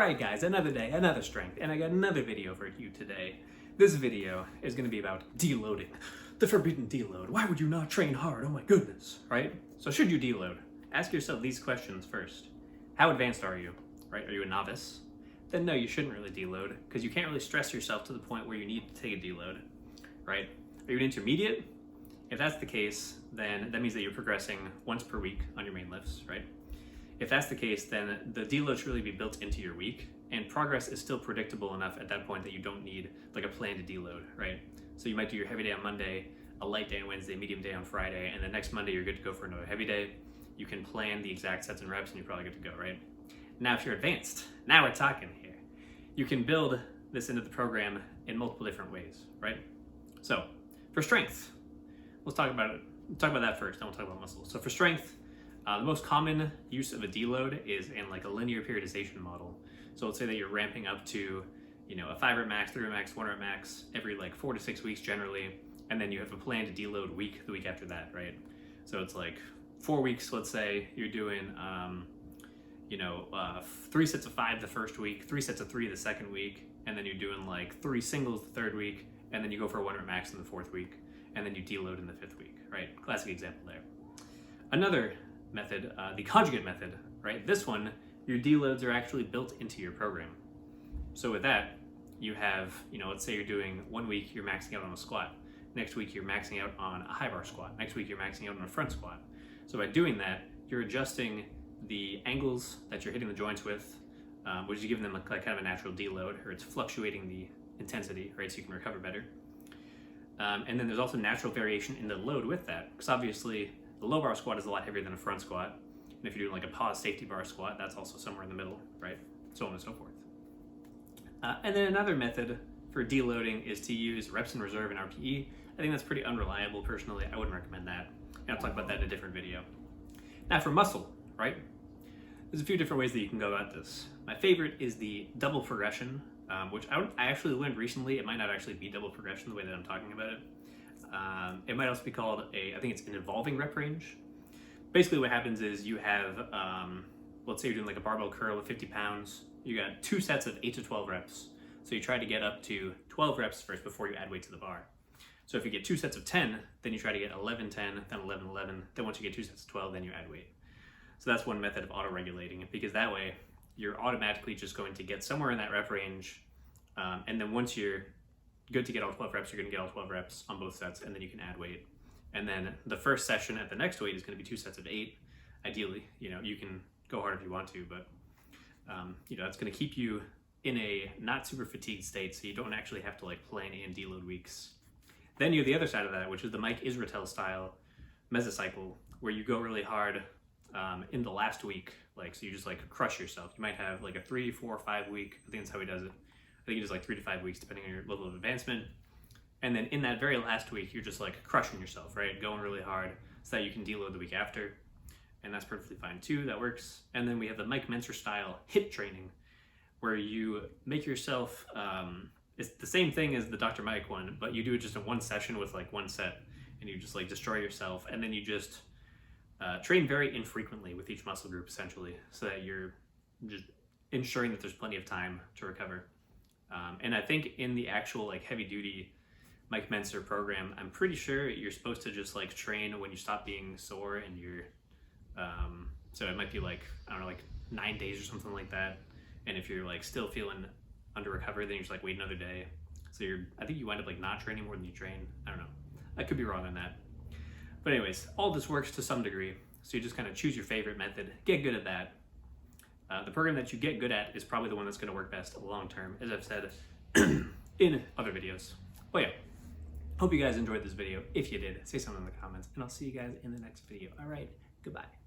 Alright guys, another day, another strength, and I got another video for you today. This video is going to be about deloading. The forbidden deload. Why would you not train hard? Oh my goodness, right? So should you deload? Ask yourself these questions first. How advanced are you? Right? Are you a novice? Then no, you shouldn't really deload, because you can't really stress yourself to the point where you need to take a deload, right? Are you an intermediate? If that's the case, then that means that you're progressing once per week on your main lifts, right? If that's the case, then the deload should really be built into your week, and progress is still predictable enough at that point that you don't need like a plan to deload, right? So you might do your heavy day on Monday, a light day on Wednesday, medium day on Friday, and then next Monday you're good to go for another heavy day. You can plan the exact sets and reps and you're probably good to go, right? Now if you're advanced, now we're talking here. You can build this into the program in multiple different ways, right? So for strength, let's talk about it. We'll talk about that first, then we'll talk about muscle. So for strength, the most common use of a deload is in like a linear periodization model. So let's say that you're ramping up to, a 5 rep max, 3 rep max, 1 rep max every like 4 to 6 weeks generally, and then you have a plan to deload the week after that, right? So it's like 4 weeks, let's say you're doing, 3 sets of 5 the first week, 3 sets of 3 the second week, and then you're doing like 3 singles the third week, and then you go for a 1 rep max in the fourth week, and then you deload in the fifth week, right? Classic example there. Another method, the conjugate method, right? This one, your deloads are actually built into your program. So with that, you have, let's say you're doing 1 week, you're maxing out on a squat. Next week, you're maxing out on a high bar squat. Next week, you're maxing out on a front squat. So by doing that, you're adjusting the angles that you're hitting the joints with, which is giving them like kind of a natural deload, or it's fluctuating the intensity, right? So you can recover better. And then there's also natural variation in the load with that, because obviously the low bar squat is a lot heavier than a front squat. And if you're doing like a pause safety bar squat, that's also somewhere in the middle, right? So on and so forth. And then another method for deloading is to use reps in reserve and RPE. I think that's pretty unreliable personally. I wouldn't recommend that. And I'll talk about that in a different video. Now for muscle, right? There's a few different ways that you can go about this. My favorite is the double progression, which I actually learned recently. It might not actually be double progression the way that I'm talking about it. It might also be called I think it's an evolving rep range. Basically what happens is you have, let's say you're doing like a barbell curl with 50 pounds. You got 2 sets of 8 to 12 reps. So you try to get up to 12 reps first before you add weight to the bar. So if you get 2 sets of 10, then you try to get 11, 10, then 11, 11. Then once you get 2 sets of 12, then you add weight. So that's one method of auto-regulating it, because that way you're automatically just going to get somewhere in that rep range. And then once you're good to get all 12 reps, you're going to get all 12 reps on both sets, and then you can add weight. And then the first session at the next weight is going to be 2 sets of 8. Ideally, you can go hard if you want to, but that's going to keep you in a not super fatigued state, so you don't actually have to like plan in deload weeks. Then you have the other side of that, which is the Mike Israetel style mesocycle, where you go really hard in the last week, so you just like crush yourself. You might have like a 3, 4, 5 week. I think that's how he does it. I think he does like 3 to 5 weeks depending on your level of advancement. And then in that very last week, you're just like crushing yourself, right? Going really hard so that you can deload the week after. And that's perfectly fine too, that works. And then we have the Mike Mentzer style HIIT training, where you make yourself, it's the same thing as the Dr. Mike one, but you do it just in one session with like 1 set, and you just like destroy yourself. And then you just train very infrequently with each muscle group essentially, so that you're just ensuring that there's plenty of time to recover. And I think in the actual like heavy duty Mike Mentzer program, I'm pretty sure you're supposed to just like train when you stop being sore, and you're, so it might be like, I don't know, like 9 days or something like that. And if you're like still feeling under recovery, then you just like wait another day. So I think you wind up like not training more than you train. I don't know. I could be wrong on that. But anyways, all this works to some degree. So you just kind of choose your favorite method, get good at that. The program that you get good at is probably the one that's going to work best long term, as I've said in other videos. Oh yeah, hope you guys enjoyed this video. If you did, say something in the comments, and I'll see you guys in the next video. All right, goodbye.